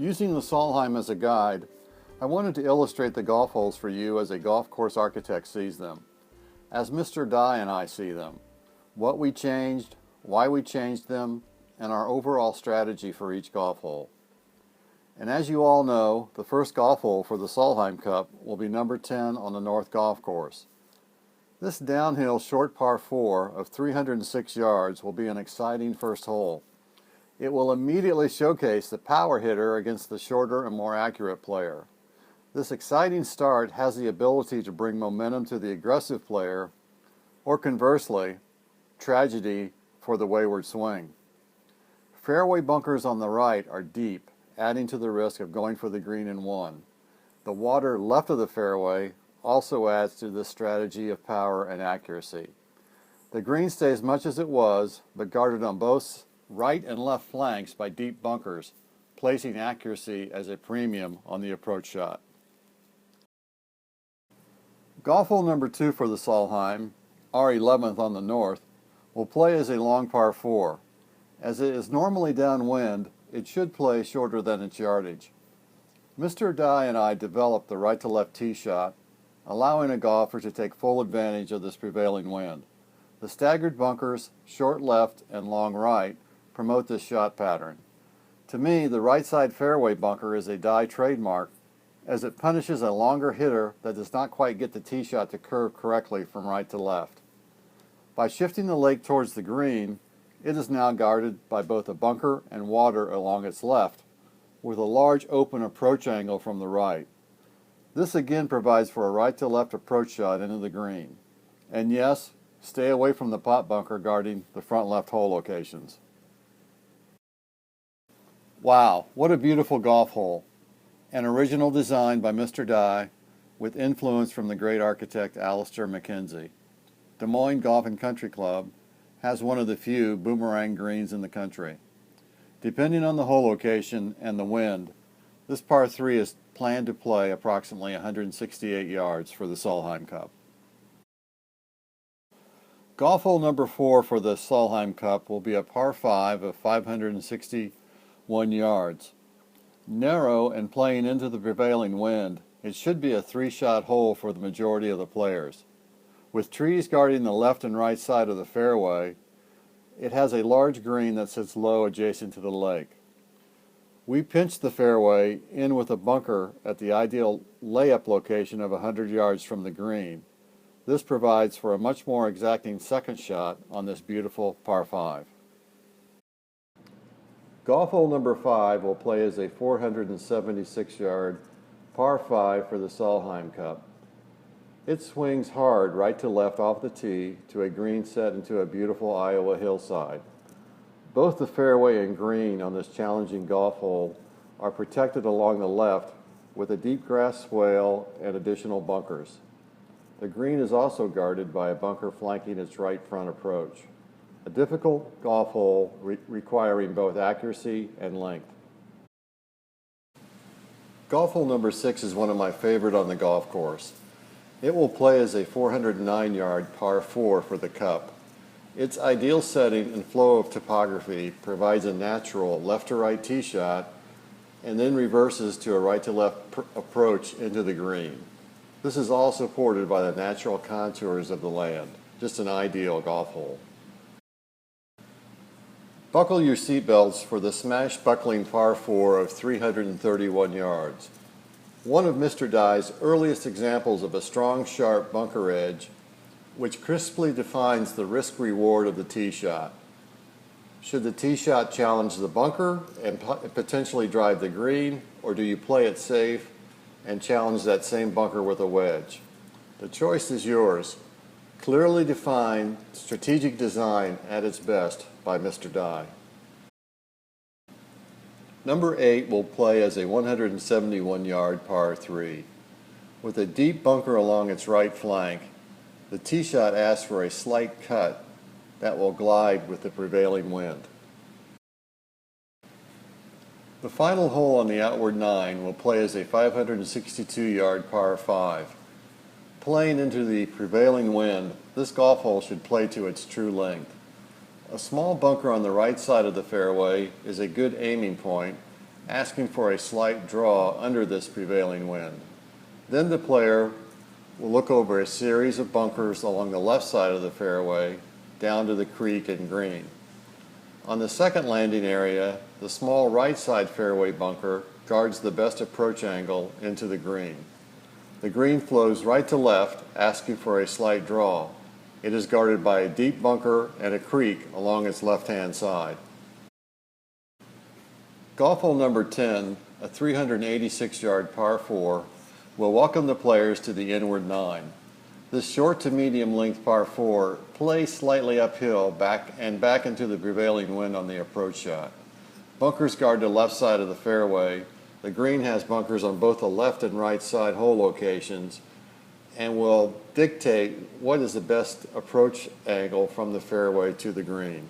Using the Solheim as a guide, I wanted to illustrate the golf holes for you as a golf course architect sees them, as Mr. Dye and I see them, what we changed, why we changed them, and our overall strategy for each golf hole. And as you all know, the first golf hole for the Solheim Cup will be number 10 on the North Golf Course. This downhill short par 4 of 306 yards will be an exciting first hole. It will immediately showcase the power hitter against the shorter and more accurate player. This exciting start has the ability to bring momentum to the aggressive player, or conversely, tragedy for the wayward swing. Fairway bunkers on the right are deep, adding to the risk of going for the green in one. The water left of the fairway also adds to this strategy of power and accuracy. The green stays much as it was, but guarded on both right and left flanks by deep bunkers, placing accuracy as a premium on the approach shot. Golf hole number 2 for the Solheim, our 11th on the north, will play as a long par 4. As it is normally downwind, it should play shorter than its yardage. Mr. Dye and I developed the right-to-left tee shot, allowing a golfer to take full advantage of this prevailing wind. The staggered bunkers, short left and long right, promote this shot pattern. To me, the right side fairway bunker is a Dye trademark, as it punishes a longer hitter that does not quite get the tee shot to curve correctly from right to left. By shifting the lake towards the green, it is now guarded by both a bunker and water along its left, with a large open approach angle from the right. This again provides for a right-to-left approach shot into the green. And yes, stay away from the pot bunker guarding the front left hole locations. Wow, what a beautiful golf hole. An original design by Mr. Dye with influence from the great architect Alister MacKenzie. Des Moines Golf and Country Club has one of the few boomerang greens in the country. Depending on the hole location and the wind, this par 3 is planned to play approximately 168 yards for the Solheim Cup. Golf hole number 4 for the Solheim Cup will be a par 5 of 561 yards. Narrow and playing into the prevailing wind, it should be a 3-shot hole for the majority of the players. With trees guarding the left and right side of the fairway, it has a large green that sits low adjacent to the lake. We pinched the fairway in with a bunker at the ideal layup location of 100 yards from the green. This provides for a much more exacting second shot on this beautiful par 5. Golf hole number 5 will play as a 476-yard par 5 for the Solheim Cup. It swings hard right to left off the tee to a green set into a beautiful Iowa hillside. Both the fairway and green on this challenging golf hole are protected along the left with a deep grass swale and additional bunkers. The green is also guarded by a bunker flanking its right front approach. A difficult golf hole requiring both accuracy and length. Golf hole number 6 is one of my favorite on the golf course. It will play as a 409-yard par 4 for the Cup. Its ideal setting and flow of topography provides a natural left-to-right tee shot and then reverses to a right-to-left approach into the green. This is all supported by the natural contours of the land. Just an ideal golf hole. Buckle your seatbelts for the smash buckling par 4 of 331 yards. One of Mr. Dye's earliest examples of a strong, sharp bunker edge, which crisply defines the risk-reward of the tee shot. Should the tee shot challenge the bunker and potentially drive the green, or do you play it safe and challenge that same bunker with a wedge? The choice is yours. Clearly defined, strategic design at its best by Mr. Dye. Number 8 will play as a 171-yard par 3. With a deep bunker along its right flank, the tee shot asks for a slight cut that will glide with the prevailing wind. The final hole on the outward 9 will play as a 562-yard par 5. Playing into the prevailing wind, this golf hole should play to its true length. A small bunker on the right side of the fairway is a good aiming point, asking for a slight draw under this prevailing wind. Then the player will look over a series of bunkers along the left side of the fairway down to the creek and green. On the second landing area, the small right side fairway bunker guards the best approach angle into the green. The green flows right to left, asking for a slight draw. It is guarded by a deep bunker and a creek along its left-hand side. Golf hole number 10, a 386-yard par 4, will welcome the players to the inward 9. This short to medium length par 4 plays slightly uphill back into the prevailing wind on the approach shot. Bunkers guard the left side of the fairway. The green has bunkers on both the left and right side hole locations and will dictate what is the best approach angle from the fairway to the green.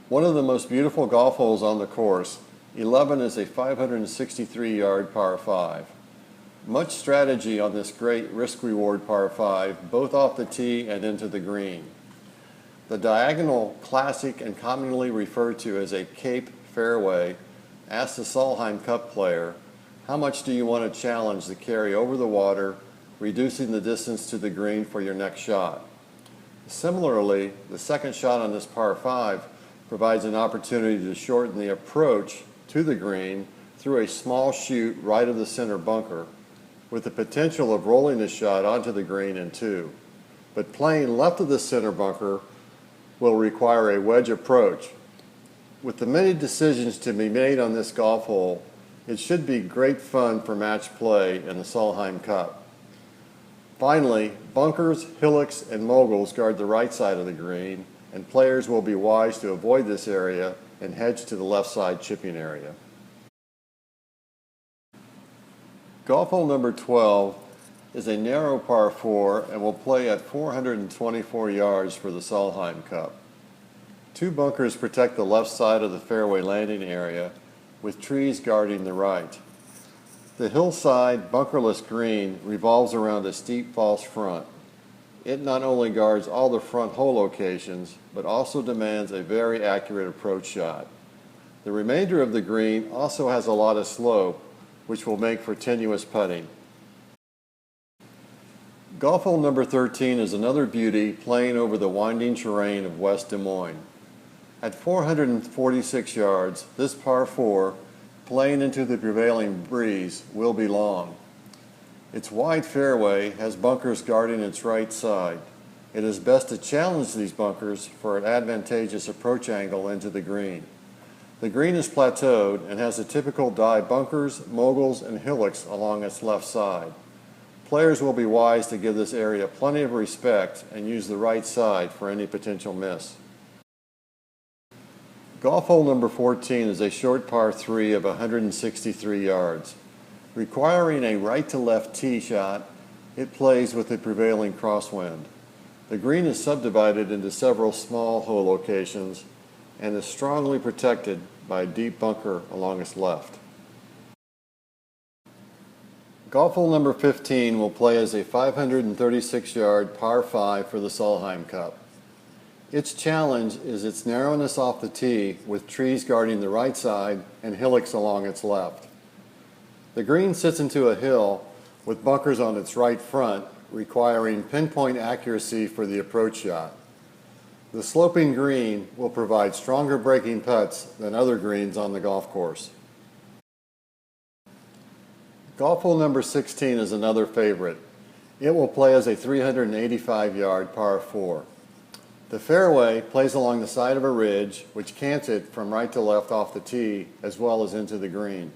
One of the most beautiful golf holes on the course, 11, is a 563-yard par 5. Much strategy on this great risk-reward par 5, both off the tee and into the green. The diagonal classic and commonly referred to as a Cape fairway asks the Solheim Cup player, how much do you want to challenge the carry over the water, reducing the distance to the green for your next shot? Similarly, the second shot on this par 5 provides an opportunity to shorten the approach to the green through a small chute right of the center bunker, with the potential of rolling the shot onto the green in 2. But playing left of the center bunker will require a wedge approach. With the many decisions to be made on this golf hole, it should be great fun for match play in the Solheim Cup. Finally, bunkers, hillocks, and moguls guard the right side of the green, and players will be wise to avoid this area and hedge to the left side chipping area. Golf hole number 12 is a narrow par 4 and will play at 424 yards for the Solheim Cup. 2 bunkers protect the left side of the fairway landing area, with trees guarding the right. The hillside bunkerless green revolves around a steep false front. It not only guards all the front hole locations, but also demands a very accurate approach shot. The remainder of the green also has a lot of slope, which will make for tenuous putting. Golf hole number 13 is another beauty playing over the winding terrain of West Des Moines. At 446 yards, this par 4, playing into the prevailing breeze, will be long. Its wide fairway has bunkers guarding its right side. It is best to challenge these bunkers for an advantageous approach angle into the green. The green is plateaued and has the typical die bunkers, moguls, and hillocks along its left side. Players will be wise to give this area plenty of respect and use the right side for any potential miss. Golf hole number 14 is a short par 3 of 163 yards. Requiring a right-to-left tee shot, it plays with the prevailing crosswind. The green is subdivided into several small hole locations and is strongly protected by a deep bunker along its left. Golf hole number 15 will play as a 536-yard par 5 for the Solheim Cup. Its challenge is its narrowness off the tee, with trees guarding the right side and hillocks along its left. The green sits into a hill with bunkers on its right front, requiring pinpoint accuracy for the approach shot. The sloping green will provide stronger breaking putts than other greens on the golf course. Golf hole number 16 is another favorite. It will play as a 385-yard par 4. The fairway plays along the side of a ridge, which cants it from right to left off the tee, as well as into the green.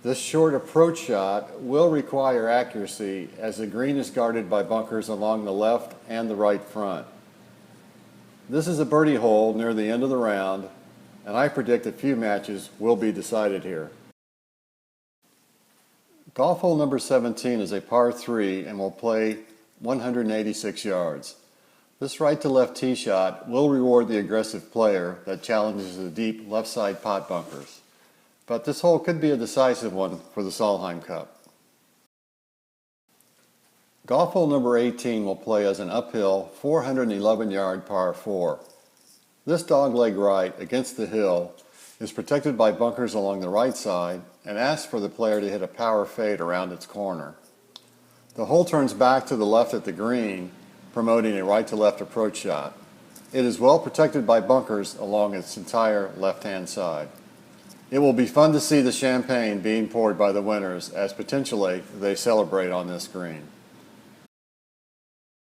This short approach shot will require accuracy, as the green is guarded by bunkers along the left and the right front. This is a birdie hole near the end of the round, and I predict a few matches will be decided here. Golf hole number 17 is a par 3 and will play 186 yards. This right-to-left tee shot will reward the aggressive player that challenges the deep left-side pot bunkers. But this hole could be a decisive one for the Solheim Cup. Golf hole number 18 will play as an uphill 411-yard par 4. This dogleg right against the hill is protected by bunkers along the right side and asks for the player to hit a power fade around its corner. The hole turns back to the left at the green, promoting a right-to-left approach shot. It is well protected by bunkers along its entire left-hand side. It will be fun to see the champagne being poured by the winners as potentially they celebrate on this green.